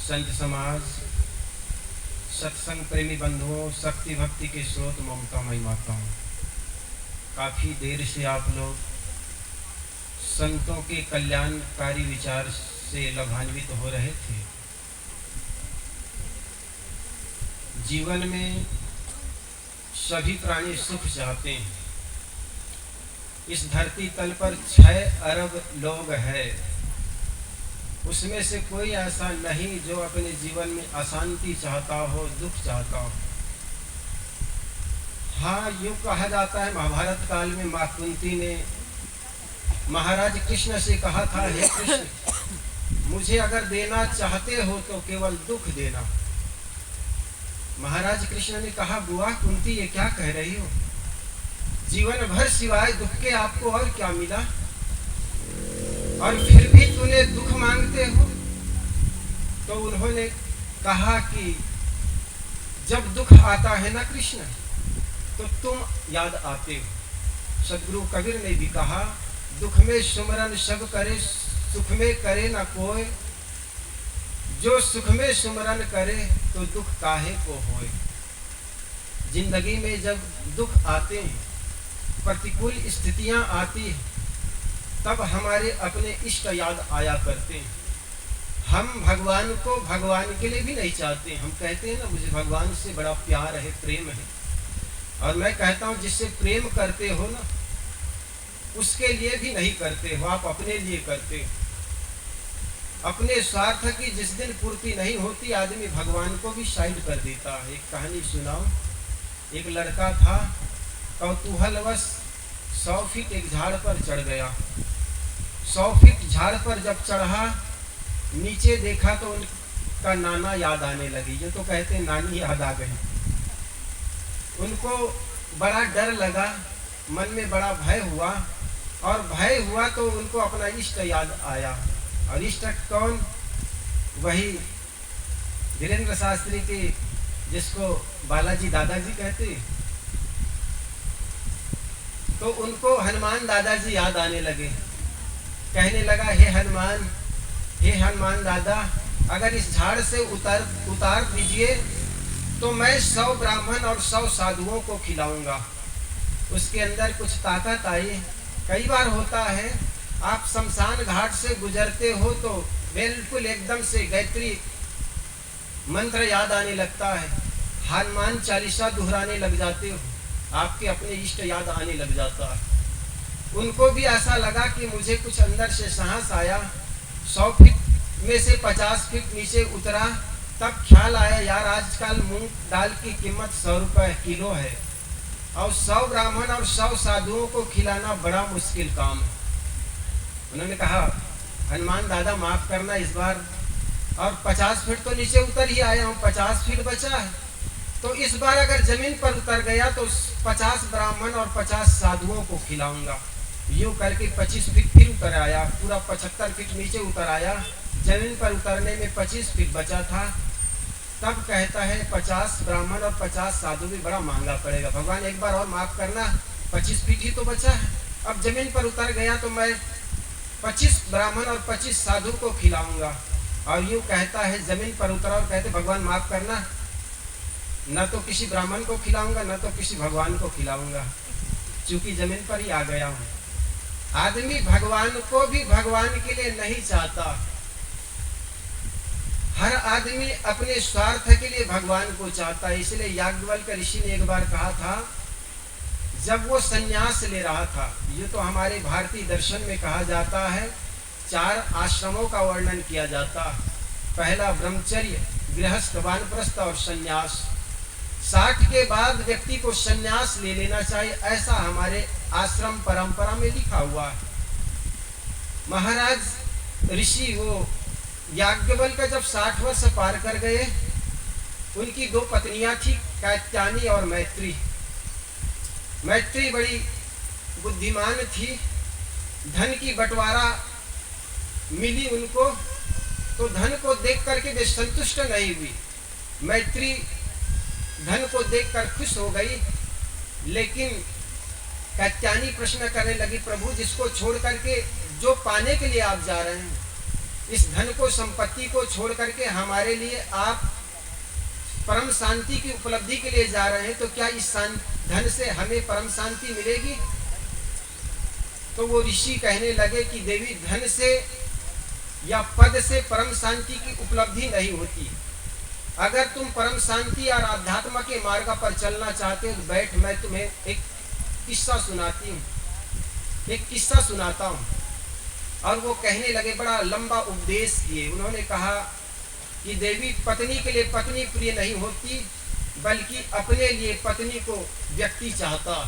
संत समाज, सत्संग प्रेमी बंधुओं, शक्ति भक्ति के स्रोत, ममतामयी माताओं, काफ़ी देर से आप लोग संतों के कल्याणकारी विचार से लाभान्वित हो रहे थे। जीवन में सभी प्राणी सुख चाहते हैं। इस धरती तल पर 6 अरब लोग हैं, उसमें से कोई ऐसा नहीं जो अपने जीवन में अशांति चाहता हो, दुख चाहता हो। हाँ, यूँ कहा जाता है महाभारत काल में माँ कुंती ने महाराज कृष्ण से कहा था, हे कृष्ण, मुझे अगर देना चाहते हो तो केवल दुख देना। महाराज कृष्ण ने कहा, बुआ कुंती ये क्या कह रही हो? जीवन भर सिवाय दुख के आपको और क्या मिला, और फिर भी तूने दुख मांगते हो? तो उन्होंने कहा कि जब दुख आता है ना कृष्ण, तो तुम याद आते हो। सदगुरु कबीर ने भी कहा, दुख में सुमरन सब करे, सुख में करे न कोई। जो सुख में सुमरन करे तो दुख काहे को होए। जिंदगी में जब दुख आते हैं, प्रतिकूल स्थितियां आती हैं, तब हमारे अपने इष्ट याद आया करते हैं। हम भगवान को भगवान के लिए भी नहीं चाहते। हम कहते हैं ना, मुझे भगवान से बड़ा प्यार है, प्रेम है। और मैं कहता हूँ, जिससे प्रेम करते हो ना, उसके लिए भी नहीं करते हो, आप अपने लिए करते हो। अपने स्वार्थ की जिस दिन पूर्ति नहीं होती, आदमी भगवान को भी साइड कर देता है। एक कहानी सुनाओ। एक लड़का था, कौतूहलवश 100 फीट एक झाड़ पर चढ़ गया। 100 फीट झाड़ पर जब चढ़ा, नीचे देखा तो उनका नाना याद आने लगी। ये तो कहते नानी याद आ गई। उनको बड़ा डर लगा, मन में बड़ा भय हुआ, और भय हुआ तो उनको अपना इष्ट याद आया। और इष्ट कौन? वही धीरेन्द्र शास्त्री के, जिसको बालाजी दादाजी कहते। तो उनको हनुमान दादाजी याद आने लगे। कहने लगा, हे हनुमान दादा, अगर इस झाड़ से उतार दीजिए तो मैं 100 ब्राह्मण और 100 साधुओं को खिलाऊंगा। उसके अंदर कुछ ताकत आई। कई बार होता है, आप शमशान घाट से गुजरते हो तो बिल्कुल एकदम से गायत्री मंत्र याद आने लगता है, हनुमान चालीसा दोहराने लग जाते हो, आपके अपने इष्ट याद आने लग जाता है। उनको भी ऐसा लगा कि मुझे कुछ अंदर से साहस आया। 100 फीट में से 50 फीट नीचे उतरा, तब ख्याल आया, यार आजकल मूंग दाल की कीमत 100 रुपये किलो है, और 100 ब्राह्मण और 100 साधुओं को खिलाना बड़ा मुश्किल काम है। उन्होंने कहा, हनुमान दादा माफ करना इस बार, और 50 फीट तो नीचे उतर ही आया हूँ, 50 फीट बचा है, तो इस बार अगर जमीन पर उतर गया तो 50 ब्राह्मण और 50 साधुओं को खिलाऊंगा। यूं करके 25 फीट फिर उतर आया, पूरा 75 फीट नीचे उतर आया। जमीन पर उतरने में 25 फीट बचा था। तब कहता है, 50 ब्राह्मण और 50 साधु भी बड़ा महंगा पड़ेगा, भगवान एक बार और माफ करना, 25 फीट ही तो बचा है। अब जमीन पर उतर गया तो मैं 25 ब्राह्मण और 25 साधु को खिलाऊंगा। और यूं कहता है, जमीन पर उतरा और कहते, भगवान माफ करना, न तो किसी ब्राह्मण को खिलाऊंगा, न तो किसी भगवान को खिलाऊंगा, चूंकि जमीन पर ही आ गया हूँ। आदमी भगवान को भी भगवान के लिए नहीं चाहता। हर आदमी अपने स्वार्थ के लिए भगवान को चाहता है। इसलिए याज्ञवल्क्य ऋषि ने एक बार कहा था, जब वो संन्यास ले रहा था, ये तो हमारे भारतीय दर्शन में कहा जाता है, 4 आश्रमों का वर्णन किया जाता है। पहला ब्रह्मचर्य, गृहस्थ, वानप्रस्थ और संन्यास। 60 के बाद व्यक्ति को संन्यास ले लेना चाहिए, ऐसा हमारे आश्रम परंपरा में लिखा हुआ है। महाराज ऋषि वो याज्ञवल्क्य जब 60 वर्ष पार कर गए, उनकी 2 पत्नियां थी, कात्यायनी और मैत्री। मैत्री बड़ी बुद्धिमान थी, धन की बंटवारा मिली उनको, तो धन को देख करके वे संतुष्ट नहीं हुई। मैत्री धन को देखकर खुश हो गई, लेकिन कात्यायनी प्रश्न करने लगी, प्रभु जिसको छोड़ करके जो पाने के लिए आप जा रहे हैं, इस धन को, संपत्ति को छोड़ करके हमारे लिए आप परम शांति की उपलब्धि के लिए जा रहे हैं, तो क्या इस धन से हमें परम शांति मिलेगी? तो वो ऋषि कहने लगे कि देवी, धन से या पद से परम शांति की उपलब्धि नहीं होती। अगर तुम परम शांति और आध्यात्म के मार्ग पर चलना चाहते हो तो बैठ, मैं तुम्हें एक किस्सा सुनाती हूँ, एक किस्सा सुनाता हूँ। और वो कहने लगे, बड़ा लंबा उपदेश दिए। उन्होंने कहा कि देवी, पत्नी के लिए पत्नी प्रिय नहीं होती, बल्कि अपने लिए पत्नी को व्यक्ति चाहता।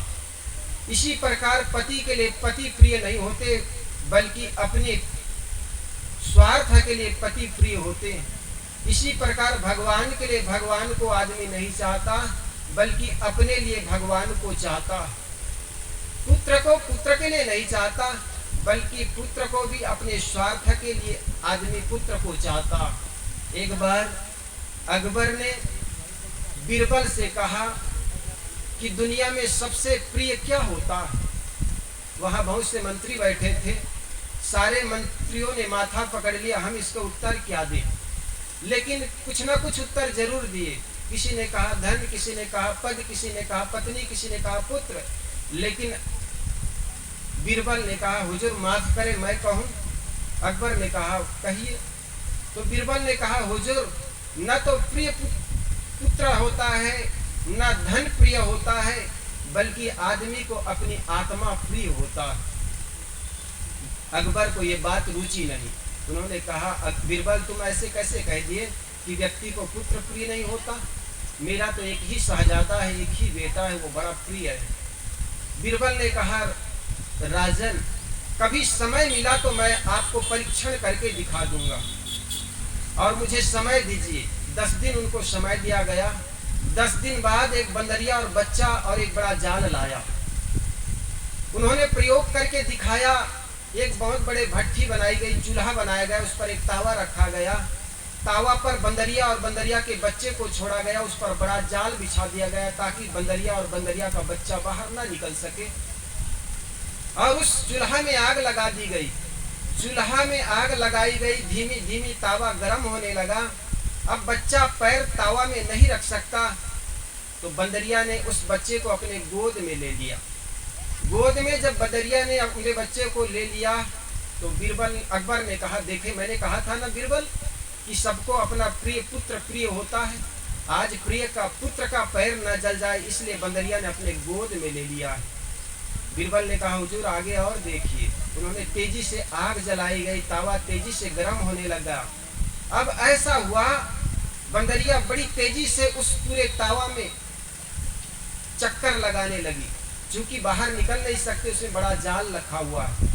इसी प्रकार पति के लिए पति प्रिय नहीं होते, बल्कि अपने स्वार्थ के लिए पति प्रिय होते। इसी प्रकार भगवान के लिए भगवान को आदमी नहीं चाहता, बल्कि अपने लिए भगवान को चाहता। पुत्र को पुत्र के लिए नहीं चाहता, बल्कि पुत्र को भी अपने स्वार्थ के लिए आदमी पुत्र को चाहता। एक बार अकबर ने बीरबल से कहा कि दुनिया में सबसे प्रिय क्या होता? वहां बहुत से मंत्री बैठे थे। सारे मंत्रियों ने माथा पकड़ लिया, हम इसका उत्तर क्या दें? लेकिन कुछ ना कुछ उत्तर जरूर दिए। किसी ने कहा धन, किसी ने कहा पद, किसी ने कहा पत्नी, किसी ने कहा पुत्र। लेकिन बीरबल ने कहा, हुजूर माफ करें, मैं कहूं? अकबर ने कहा, कहिए। तो बीरबल ने कहा, हुजूर, न तो प्रिय पुत्र होता है, न धन प्रिय होता है, बल्कि आदमी को अपनी आत्मा प्रिय होता है। अकबर को ये बात रुचि नहीं। उन्होंने कहा, बीरबल, तुम ऐसे कैसे कह दिए कि व्यक्ति को पुत्र प्रिय नहीं होता? मेरा तो एक ही शहजादा है, एक ही बेटा है, वो बड़ा प्रिय है। बीरबल ने कहा, राजन, कभी समय मिला तो मैं आपको परीक्षण करके दिखा दूंगा, और मुझे समय दीजिए। 10 दिन उनको समय दिया गया। 10 दिन बाद एक बंदरिया और बच्चा और एक बड़ा जाल लाया। उन्होंने प्रयोग करके दिखाया। एक बहुत बड़े भट्ठी बनाई गई, चूल्हा बनाया गया, उस पर एक तावा रखा गया। तावा पर बंदरिया और बंदरिया के बच्चे को छोड़ा गया। उस पर बड़ा जाल बिछा दिया गया ताकि बंदरिया और बंदरिया का बच्चा बाहर ना निकल सके। और उस चूल्हा में आग लगा दी गई। चूल्हा में आग लगाई गई, धीमी धीमी तावा गर्म होने लगा। अब बच्चा पैर तावा में नहीं रख सकता, तो बंदरिया ने उस बच्चे को अपने गोद में ले लिया। गोद में जब बंदरिया ने अपने बच्चे को ले लिया, तो बीरबल, अकबर ने कहा, देखे मैंने कहा था ना बीरबल कि सबको अपना प्रिय पुत्र प्रिय होता है। आज प्रिय का पुत्र का पैर न जल जाए, इसलिए बंदरिया ने अपने गोद में ले लिया है। बीरबल ने कहा, हुजूर आगे और देखिए। उन्होंने तेजी से आग जलाई गई, तावा तेजी से गर्म होने लगा। अब ऐसा हुआ, बंदरिया बड़ी तेजी से उस पूरे तावा में चक्कर लगाने लगी। चूंकि बाहर निकल नहीं सकते, उसमें बड़ा जाल रखा हुआ है।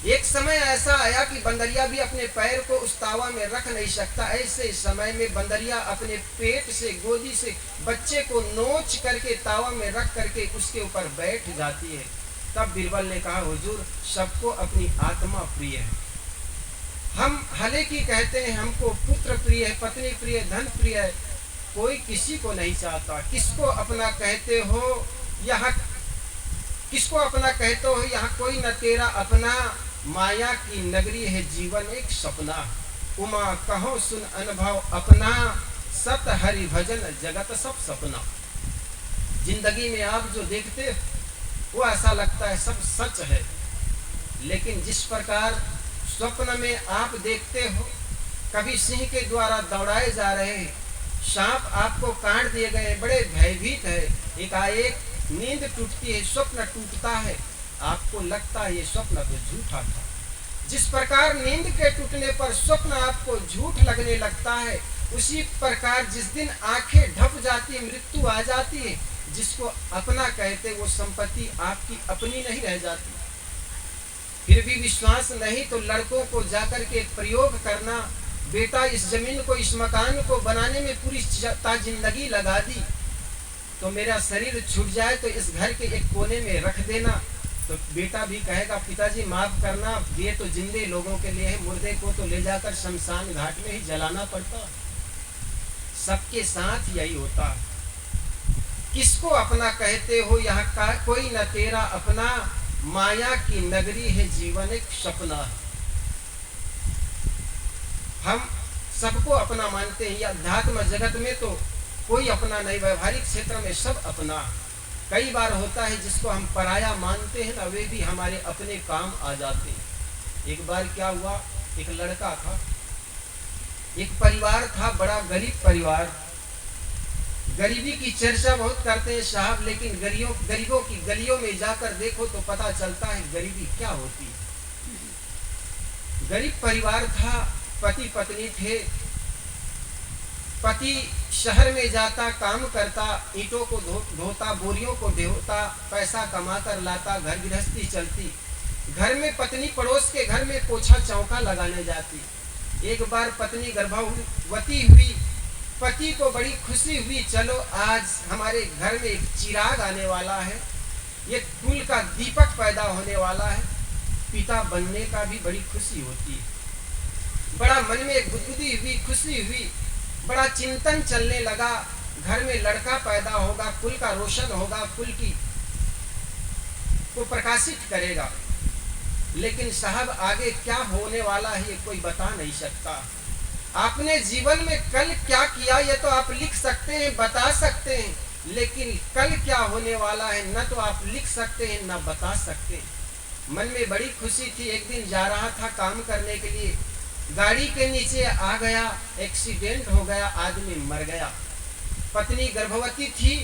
एक समय ऐसा आया कि बंदरिया भी अपने पैर को उस तावा में रख नहीं सकता। ऐसे समय में बंदरिया अपने पेट से, गोदी से बच्चे को नोच करके तावा में रख करके उसके ऊपर बैठ जाती है। तब बीरबल ने कहा, हुजूर, सबको अपनी आत्मा प्रिय है। हम हले की कहते हैं हमको पुत्र प्रिय है, पत्नी प्रिय, धन प्रिय है, कोई किसी को नहीं चाहता। किसको अपना कहते हो यहाँ, किसको अपना कहते हो यहाँ कोई न तेरा अपना, माया की नगरी है जीवन एक सपना। उमा कहो सुन अनुभव अपना, सत हरि भजन जगत सब सपना। जिंदगी में आप जो देखते वो ऐसा लगता है सब सच है, लेकिन जिस प्रकार स्वप्न में आप देखते हो, कभी सिंह के द्वारा दौड़ाए जा रहे, सांप आपको काट दिए गए, बड़े भयभीत है, एकाएक नींद टूटती है, स्वप्न टूटता है, आपको लगता है ये स्वप्न तो झूठा था। जिस प्रकार नींद के टूटने पर स्वप्न आपको झूठ लगने लगता है, उसी प्रकार जिस दिन आंखें ढप जाती है, मृत्यु आ जाती है, जिसको अपना कहते वो संपत्ति आपकी अपनी नहीं रह जाती। फिर भी विश्वास नहीं तो लड़कों को जाकर के प्रयोग करना, बेटा इस जमीन को, इस मकान को बनाने में पूरी जिंदगी लगा दी, तो मेरा शरीर छूट जाए तो इस घर के एक कोने में रख देना। तो बेटा भी कहेगा, पिताजी माफ करना, ये तो जिंदे लोगों के लिए है, मुर्दे को तो ले जाकर शमशान घाट में ही जलाना पड़ता। सबके साथ यही होता है। किसको अपना कहते हो यहाँ का कोई न तेरा अपना, माया की नगरी है जीवन एक सपना। हम सबको अपना मानते हैं। या अध्यात्म जगत में तो कोई अपना नहीं, व्यवहारिक क्षेत्र में सब अपना। कई बार होता है जिसको हम पराया मानते हैं ना, वे भी हमारे अपने काम आ जाते हैं। एक बार क्या हुआ, एक लड़का था, एक परिवार था, बड़ा गरीब परिवार। गरीबी की चर्चा बहुत करते हैं साहब, लेकिन गरीबों की गलियों में जाकर देखो तो पता चलता है गरीबी क्या होती है। गरीब परिवार था, पति पत्नी थे। पति शहर में जाता, काम करता, ईंटों को ढोता, बोरियों को ढोता, पैसा कमा कर लाता, घर गृहस्थी चलती। घर में पत्नी पड़ोस के घर में पोछा चौका लगाने जाती। एक बार पत्नी गर्भवती हुई, पति को बड़ी खुशी हुई, चलो आज हमारे घर में एक चिराग आने वाला है, ये कुल का दीपक पैदा होने वाला है। पिता बनने का भी बड़ी खुशी होती है। बड़ा मन में गुदगुदी हुई, खुशी हुई, बड़ा चिंतन चलने लगा। घर में लड़का पैदा होगा, कुल का रोशन होगा, कुल की को प्रकाशित करेगा। लेकिन साहब आगे क्या होने वाला है ये कोई बता नहीं सकता। आपने जीवन में कल क्या किया ये तो आप लिख सकते हैं, बता सकते हैं, लेकिन कल क्या होने वाला है न तो आप लिख सकते हैं न बता सकते हैं। मन में बड़ी खुशी थी। एक दिन जा रहा था काम करने के लिए, गाड़ी के नीचे आ गया, एक्सीडेंट हो गया, आदमी मर गया। पत्नी गर्भवती थी,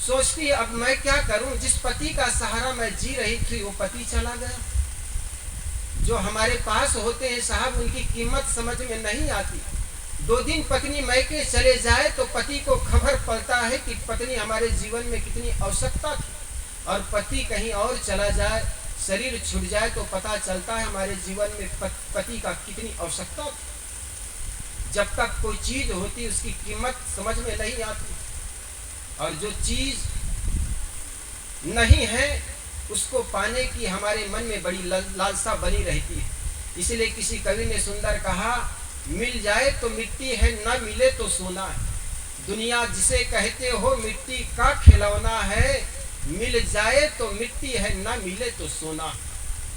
सोचती अब मैं क्या करूं, जिस पति का सहारा मैं जी रही थी वो पति चला गया। जो हमारे पास होते हैं साहब उनकी कीमत समझ में नहीं आती। 2 दिन पत्नी मैके चले जाए तो पति को खबर पड़ता है कि पत्नी हमारे जीवन में कितनी आवश्यकता थी, और पति कहीं और चला जाए, शरीर छूट जाए तो पता चलता है हमारे जीवन में पति का कितनी आवश्यकता थी। जब तक कोई चीज होती उसकी कीमत समझ में नहीं आती, और जो चीज नहीं है उसको पाने की हमारे मन में बड़ी लालसा बनी रहती है। इसलिए किसी कवि ने सुंदर कहा, मिल जाए तो मिट्टी है, ना मिले तो सोना है। दुनिया जिसे कहते हो मिट्टी का खिलौना है, मिल जाए तो मिट्टी है, ना मिले तो सोना।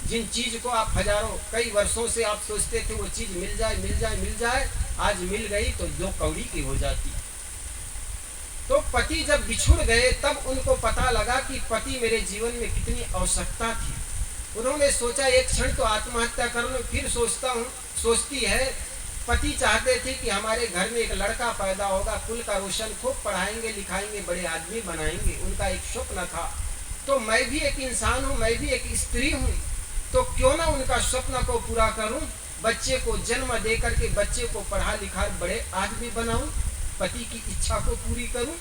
जिन चीज को आप हजारों कई वर्षों से आप सोचते थे वो चीज मिल जाए मिल जाए मिल जाए, आज मिल गई तो 2 कौड़ी की हो जाती। तो पति जब बिछुड़ गए तब उनको पता लगा कि पति मेरे जीवन में कितनी आवश्यकता थी। उन्होंने सोचा एक क्षण तो आत्महत्या कर लो। फिर सोचती है पति चाहते थे कि हमारे घर में एक लड़का पैदा होगा, कुल का रोशन, खूब पढ़ाएंगे लिखाएंगे, बड़े आदमी बनाएंगे, उनका एक स्वप्न था। तो मैं भी एक इंसान हूँ, मैं भी एक स्त्री हूँ, तो क्यों ना उनका स्वप्न को पूरा करूँ, बच्चे को जन्म दे करके बच्चे को पढ़ा लिखा बड़े आदमी बनाऊं, पति की इच्छा को पूरी करूं।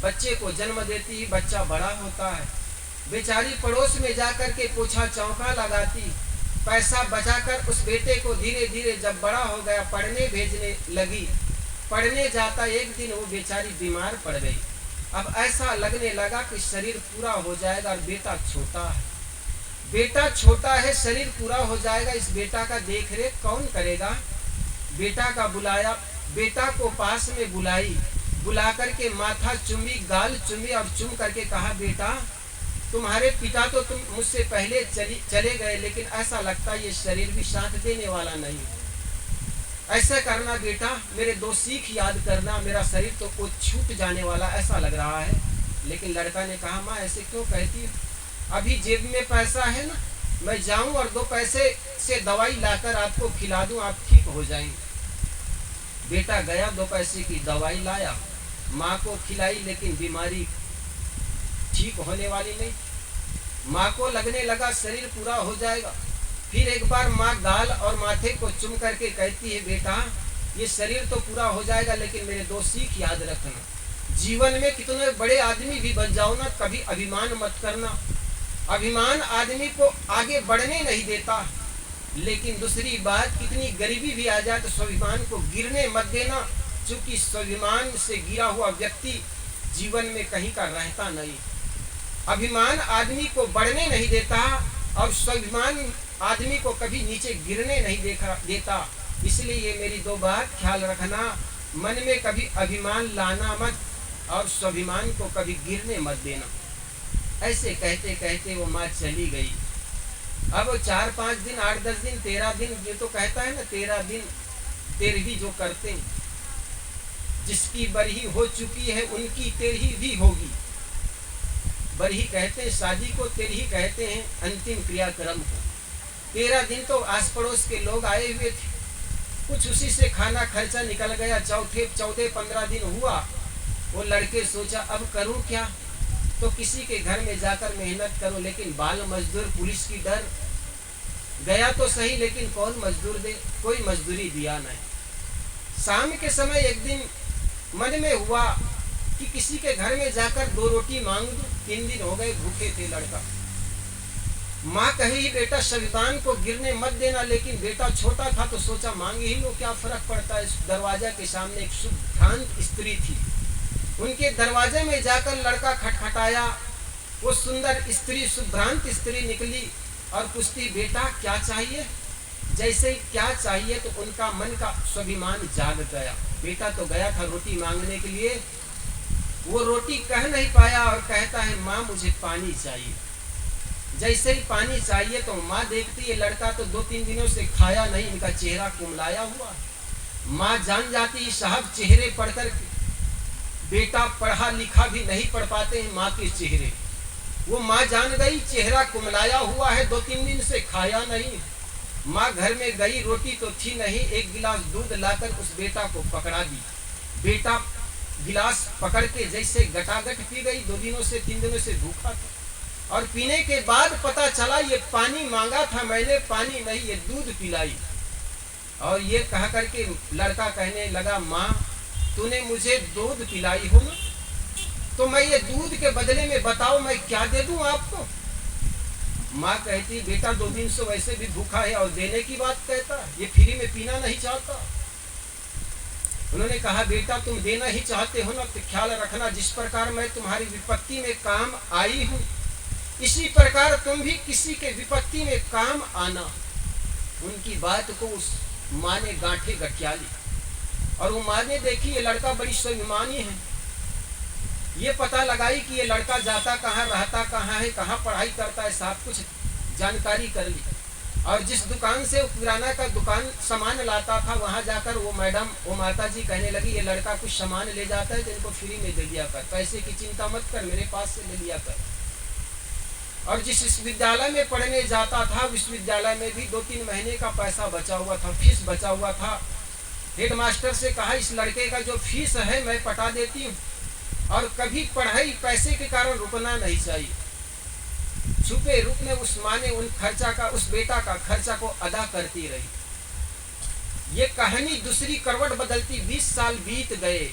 बच्चे को जन्म देती ही बच्चा बड़ा होता है, बेचारी पड़ोस में जाकर के पोछा चौका लगाती, पैसा बचाकर उस बेटे को धीरे धीरे जब बड़ा हो गया पढ़ने भेजने लगी। पढ़ने जाता, एक दिन वो बेचारी बीमार पड़ गई। अब ऐसा लगने लगा कि शरीर पूरा हो जाएगा, और बेटा छोटा है, बेटा छोटा है, शरीर पूरा हो जाएगा, इस बेटा का देख रेख कौन करेगा। बेटा का बुलाया, बेटा को पास में बुलाई, बुला करके माथा चुमी, गाल चुमी, और चुम करके कहा, बेटा तुम्हारे पिता तो तुम मुझसे पहले चले गए, लेकिन ऐसा लगता है ये शरीर भी साथ देने वाला नहीं। ऐसा करना बेटा, मेरे 2 सीख याद करना, मेरा शरीर तो को छूट जाने वाला ऐसा लग रहा है। लेकिन लड़का ने कहा, माँ ऐसे क्यों कहती हो, अभी जेब में पैसा है ना, मैं जाऊं और 2 पैसे से दवाई लाकर आपको खिला दूं, आप ठीक हो जाएंगे। बेटा गया, 2 पैसे की दवाई लाया, माँ को खिलाई, लेकिन बीमारी ठीक होने वाली नहीं। माँ को लगने लगा शरीर पूरा हो जाएगा। फिर एक बार माँ गाल और माथे को चुम करके कहती है, बेटा ये शरीर तो पूरा हो जाएगा, लेकिन मेरे 2 सीख याद रखना, जीवन में कितने बड़े आदमी भी बन जाओ ना, कभी अभिमान मत करना। अभिमान आदमी को आगे बढ़ने नहीं देता। लेकिन दूसरी बात, कितनी गरीबी भी आ जाए तो स्वाभिमान को गिरने मत देना, क्योंकि स्वाभिमान से गिरा हुआ व्यक्ति जीवन में कहीं का रहता नहीं। अभिमान आदमी को बढ़ने नहीं देता, और स्वाभिमान आदमी को कभी नीचे गिरने नहीं देता। इसलिए ये मेरी 2 बात ख्याल रखना, मन में कभी अभिमान लाना मत, और स्वाभिमान को कभी गिरने मत देना। ऐसे कहते कहते वो माँ चली गई। अब 4-5 दिन 8-10 दिन 13 दिन, ये तो कहता है ना 13 दिन 13वीं जो करते हैं, जिसकी बरही हो चुकी है उनकी 13वीं भी होगी। बरही कहते हैं शादी को, 13वीं कहते हैं अंतिम क्रियाक्रम को। 13 दिन तो आस पड़ोस के लोग आए हुए थे, कुछ उसी से खाना खर्चा निकल गया। चौथे 15 दिन हुआ, वो लड़के सोचा अब करूं क्या, तो किसी के घर में जाकर मेहनत करो, लेकिन बाल मजदूर पुलिस की डर, गया तो सही लेकिन कौन मजदूर दे, कोई मजदूरी दिया नहीं। शाम के समय एक दिन मन में हुआ कि किसी के घर में जाकर 2 रोटी मांग दूं, 3 दिन हो गए भूखे थे लड़का। माँ कही बेटा शैतान को गिरने मत देना, लेकिन बेटा छोटा था तो सोचा मांग ही लो, क्या फर्क पड़ता है। दरवाजा के सामने एक शुभ्रांत स्त्री थी, उनके दरवाजे में जाकर लड़का खटखटाया। वो सुंदर स्त्री, शुभ्रांत स्त्री निकली और पूछती बेटा क्या चाहिए। जैसे ही क्या चाहिए तो उनका मन का स्वाभिमान जाग गया। बेटा तो गया था रोटी मांगने के लिए, वो रोटी कह नहीं पाया और कहता है माँ मुझे पानी चाहिए। जैसे ही पानी चाहिए तो माँ देखती है लड़का तो 2-3 दिनों से खाया नहीं, इनका चेहरा कुमलाया हुआ। माँ जान जाती साहब चेहरे पढ़कर, बेटा पढ़ा लिखा भी नहीं पढ़ पाते हैं माँ के चेहरे। वो माँ जान गई चेहरा कुमलाया हुआ है, 2-3 दिन से खाया नहीं। माँ घर में गई, रोटी तो थी नहीं, एक गिलास दूध लाकर उस बेटा को पकड़ा दी। बेटा गिलास पकड़ के जैसे गटागट पी गई, 2 दिनों से 3 दिनों से भूखा था। और पीने के बाद पता चला ये पानी मांगा था मैंने, पानी नहीं ये दूध पिलाई। और ये कह करके लड़का कहने लगा माँ तूने मुझे दूध पिलाई हो ना, तो मैं ये दूध के बदले में बताओ मैं क्या दे दूं आपको। माँ कहती बेटा 2 दिन से वैसे भी भूखा है और देने की बात कहता, ये फ्री में पीना नहीं चाहता। उन्होंने कहा बेटा तुम देना ही चाहते हो ना, तो ख्याल रखना जिस प्रकार मैं तुम्हारी विपत्ति में काम आई हूँ, इसी प्रकार तुम भी किसी के विपत्ति में काम आना। उनकी बात को उस माँ ने गांठे गठिया ली और वो माँ ने देखी ये लड़का बड़ी स्वाभिमानी है। ये पता लगाई कि ये लड़का जाता कहाँ, रहता कहाँ है, कहाँ पढ़ाई करता है, सब कुछ जानकारी कर ली। और जिस दुकान से किराना का दुकान सामान लाता था वहाँ जाकर वो मैडम, वो माता जी कहने लगी ये लड़का कुछ सामान ले जाता है तो इनको फ्री में दे दिया कर, पैसे की चिंता मत कर, मेरे पास से ले लिया कर। और जिस विश्वविद्यालय में पढ़ने जाता था, विश्वविद्यालय में भी 2-3 महीने का पैसा बचा हुआ था, फीस बचा हुआ था। हेडमास्टर से कहा इस लड़के का जो फीस है मैं पटा देती हूँ, और कभी पढ़ाई पैसे के कारण रुकना नहीं चाहिए। छुपे रूप में उस माँ ने उन खर्चा का, उस बेटा का खर्चा को अदा करती रही। ये कहानी दूसरी करवट बदलती 20 साल बीत गए।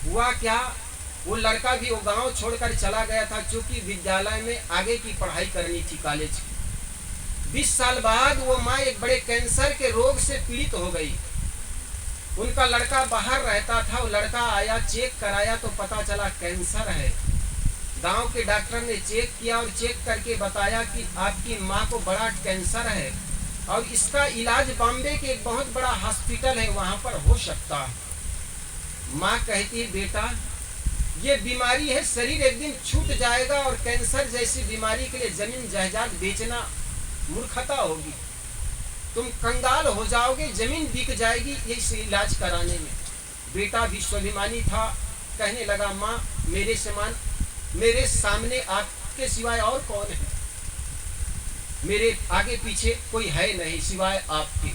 हुआ क्या, वो लड़का भी वो गांव छोड़कर चला गया था, चूंकि विद्यालय में आगे की पढ़ाई करनी थी कॉलेज की। 20 साल बाद वो माँ एक बड़े कैंसर के रोग से पीड़ित हो गई। उनका लड़का बाहर रहता था, वो लड़का आया, चेक कराया तो पता चला कैंसर है। गांव के डॉक्टर ने चेक किया और चेक करके बताया कि आपकी माँ को बड़ा कैंसर है और इसका इलाज बॉम्बे के एक बहुत बड़ा हॉस्पिटल है, वहां पर हो सकता है। माँ कहती बेटा ये बीमारी है, शरीर एक दिन छूट जाएगा और कैंसर जैसी बीमारी के लिए जमीन जायदाद बेचना मूर्खता होगी, तुम कंगाल हो जाओगे, जमीन बिक जाएगी इस इलाज कराने में। बेटा भी स्वाभिमानी था, कहने लगा माँ मेरे सामने आपके सिवाय और कौन है, मेरे आगे पीछे कोई है नहीं सिवाय आपके।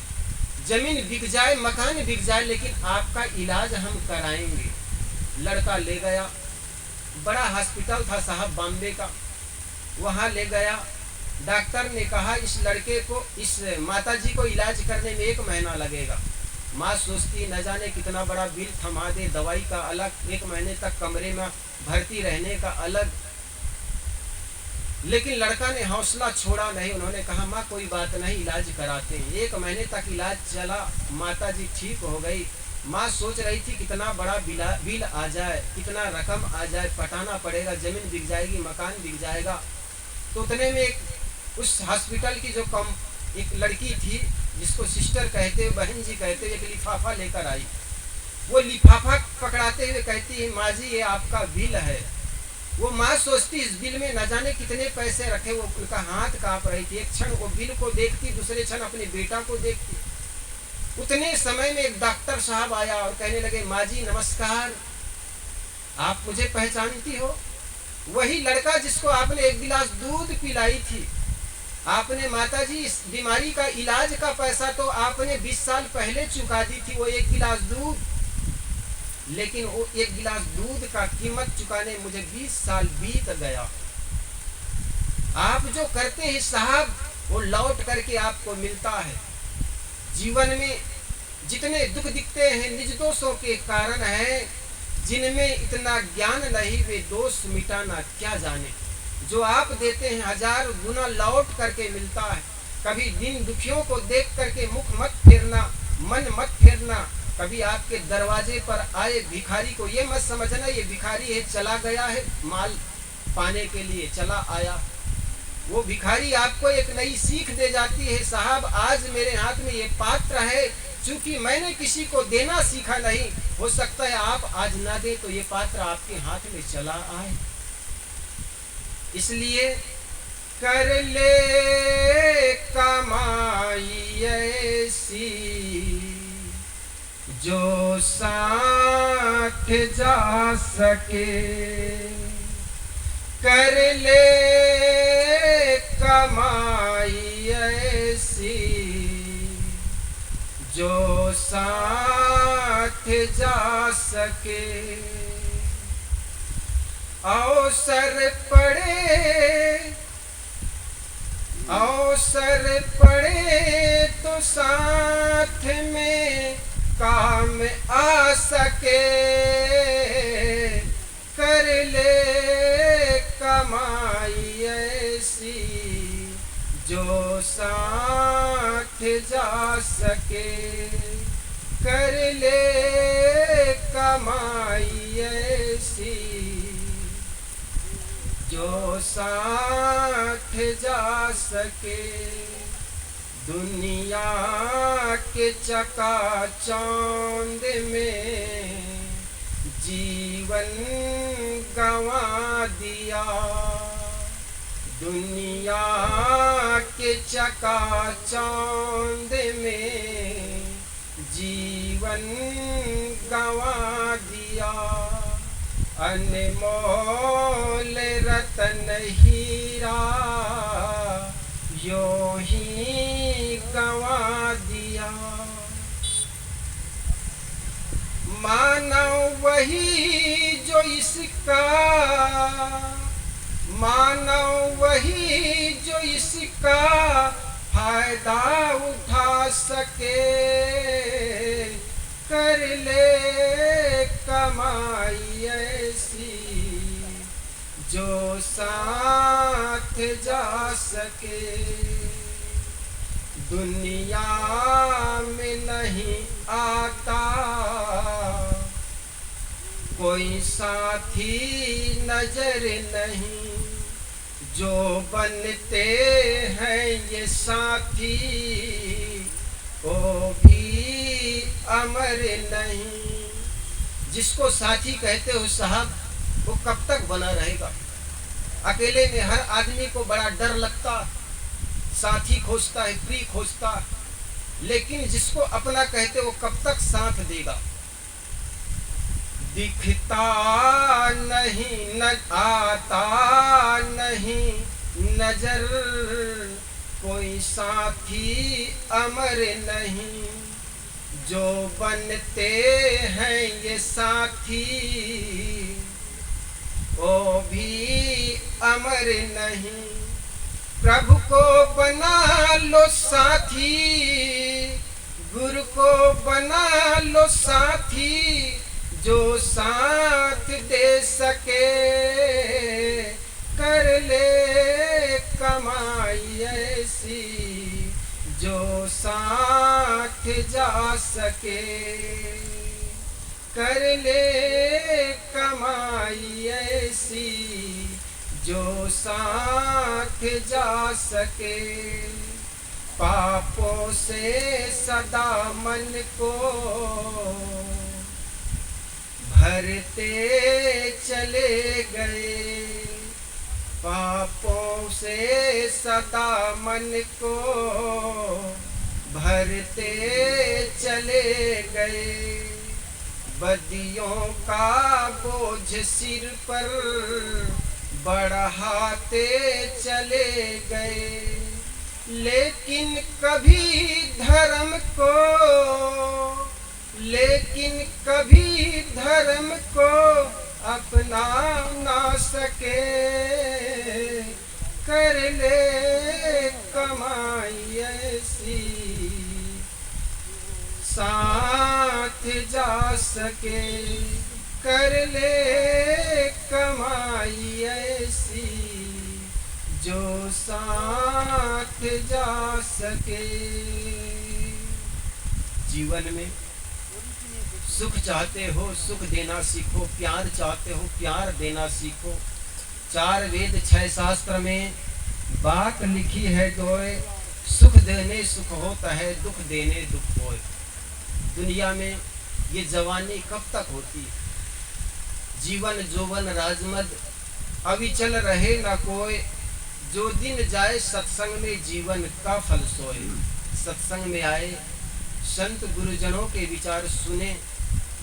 जमीन बिक जाए, मकान बिक जाए, लेकिन आपका इलाज हम कराएंगे। लड़का ले गया, बड़ा हॉस्पिटल था साहब बॉम्बे का, वहाँ ले गया। डॉक्टर ने कहा इस लड़के को, इस माताजी को इलाज करने में 1 महीना लगेगा। माँ सोचती न जाने कितना बड़ा बिल थमा दे, दवाई का अलग, 1 महीने तक कमरे में भर्ती रहने का अलग। लेकिन लड़का ने हौसला छोड़ा नहीं, उन्होंने कहा माँ कोई बात नहीं, इलाज कराते हैं। 1 महीने तक इलाज चला, माताजी ठीक हो गई। माँ सोच रही थी कितना बड़ा बिल आ जाए, कितना रकम आ जाए, पटाना पड़ेगा, जमीन बिक जाएगी, मकान बिक जाएगा। तो उतने में उस हॉस्पिटल की जो एक लड़की थी, जिसको सिस्टर कहते, बहन जी कहते, एक लिफाफा लेकर आई। वो लिफाफा पकड़ाते हुए कहती है माँ जी ये आपका बिल है। वो माँ सोचती इस बिल में न जाने कितने पैसे रखे, वो उनका हाथ कांप रही थी। एक क्षण वो बिल को देखती, दूसरे क्षण अपने बेटा को देखती। उतने समय में एक डॉक्टर साहब आया और कहने लगे, माँ जी नमस्कार, आप मुझे पहचानती हो? वही लड़का जिसको आपने एक गिलास दूध पिलाई थी। आपने माता जी इस बीमारी का इलाज का पैसा तो आपने 20 साल पहले चुका दी थी, वो एक गिलास दूध, लेकिन वो एक गिलास दूध का कीमत चुकाने मुझे 20 साल बीत गया। आप जो करते हैं साहब वो लौट करके आपको मिलता है। जीवन में जितने दुख दिखते हैं निज दोषों के कारण है, जिनमें इतना ज्ञान नहीं वे दोष मिटाना क्या जाने। जो आप देते हैं 1000 गुना लौट करके मिलता है। कभी दिन दुखियों को देख करके मुख मत फेरना, मन मत फेरना। कभी आपके दरवाजे पर आए भिखारी को ये मत समझना ये भिखारी है, चला गया है माल पाने के लिए चला आया। वो भिखारी आपको एक नई सीख दे जाती है, साहब आज मेरे हाथ में ये पात्र है, चूंकि मैंने किसी को देना सीखा नहीं, हो सकता है आप आज ना दे तो ये पात्र आपके हाथ में चला आए। इसलिए कर ले कमाई ऐसी जो साथ जा सके, कर ले कमाई ऐसी जो साथ जा सके। अवसर पड़े तो साथ में काम आ सके, कर ले कमाई ऐसी जो साथ जा सके, कर ले कमाई ऐसी जो साथ जा सके। दुनिया के चकाचौंध में जीवन गंवा दिया, दुनिया के चकाचौंध में जीवन गंवा दिया। अनमोल रतन हीरा यो ही गंवा दिया। मानव वही जो इसका, मानव वही जो इसका फायदा उठा सके, कर ले कमाई ऐसी जो साथ जा सके। दुनिया में नहीं आता कोई साथी नजर नहीं, जो बनते हैं ये साथी वो भी अमर नहीं। जिसको साथी कहते हो साहब वो कब तक बना रहेगा। अकेले में हर आदमी को बड़ा डर लगता, साथी खोजता है, प्रिय खोजता, लेकिन जिसको अपना कहते वो कब तक साथ देगा। दिखता नहीं न आता नहीं नजर कोई साथी अमर नहीं, जो बनते हैं ये साथी वो भी अमर नहीं। प्रभु को बना लो साथी, गुरु को बना लो साथी, जो साथ दे सके, कर ले कमाई ऐसी जो साथ जा सके, कर ले कमाई ऐसी जो साथ जा सके। पापों से सदा मन को भरते चले गए, पापों से सदा मन को भरते चले गए। बदियों का बोझ सिर पर बढ़ाते चले गए, लेकिन कभी धर्म को अपना ना सके। कर ले कमाई ऐसी साथ जा सके, कर ले कमाई ऐसी जो साथ जा सके। जीवन में सुख चाहते हो, सुख देना सीखो, प्यार चाहते हो, प्यार देना सीखो। 4 वेद 6 शास्त्र में बात लिखी है दोए, सुख देने सुख होता है, दुख देने दुख होए। दुनिया में ये जवानी कब तक होती है? जीवन जोवन राजमद अविचल रहे न कोई, जो दिन जाए सत्संग में जीवन का फल सोए। सत्संग में आए, संत गुरुजनों के विचार सुने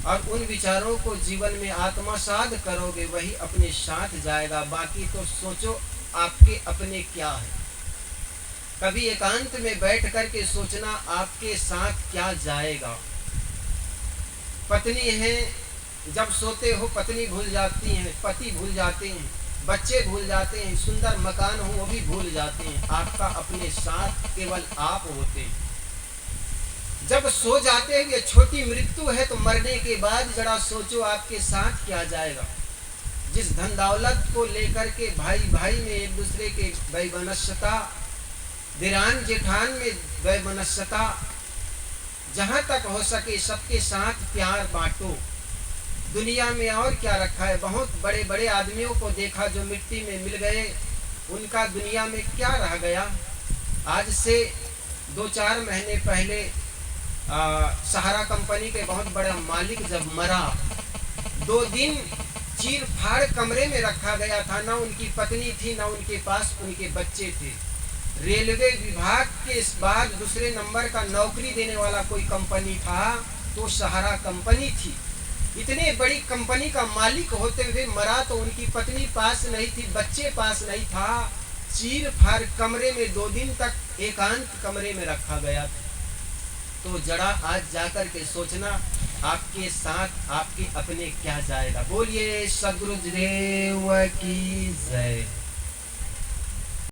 और उन विचारों को जीवन में आत्मसात करोगे, वही अपने साथ जाएगा। बाकी तो सोचो आपके अपने क्या है। कभी एकांत में बैठ कर के सोचना आपके साथ क्या जाएगा। पत्नी है, जब सोते हो पत्नी भूल जाती है, पति भूल जाते हैं, बच्चे भूल जाते हैं, सुंदर मकान हो वो भी भूल जाते हैं। आपका अपने साथ केवल आप होते हैं। जब सो जाते हैं, ये छोटी मृत्यु है, तो मरने के बाद जरा सोचो आपके साथ क्या जाएगा। जिस धन दौलत को लेकर के भाई भाई में एक दूसरे के वैमनस्यता, दिरान जेठान में वैमनस्यता, जहां तक हो सके सबके साथ प्यार बांटो। दुनिया में और क्या रखा है? बहुत बड़े बड़े आदमियों को देखा जो मिट्टी में मिल गए, उनका दुनिया में क्या रह गया। आज से 2-4 महीने पहले सहारा कंपनी के बहुत बड़ा मालिक जब मरा, 2 दिन चीर फाड़ कमरे में रखा गया था। ना उनकी पत्नी थी, ना उनके पास उनके बच्चे थे। रेलवे विभाग के इस बाद दूसरे नंबर का नौकरी देने वाला कोई कंपनी था तो सहारा कंपनी थी। इतने बड़ी कंपनी का मालिक होते हुए मरा तो उनकी पत्नी पास नहीं थी, बच्चे पास नहीं था। चीर फाड़ कमरे में 2 दिन तक एकांत कमरे में रखा गया था। तो जरा आज जाकर के सोचना आपके साथ आपके अपने क्या जाएगा। बोलिए सद्गुरुदेव की जय।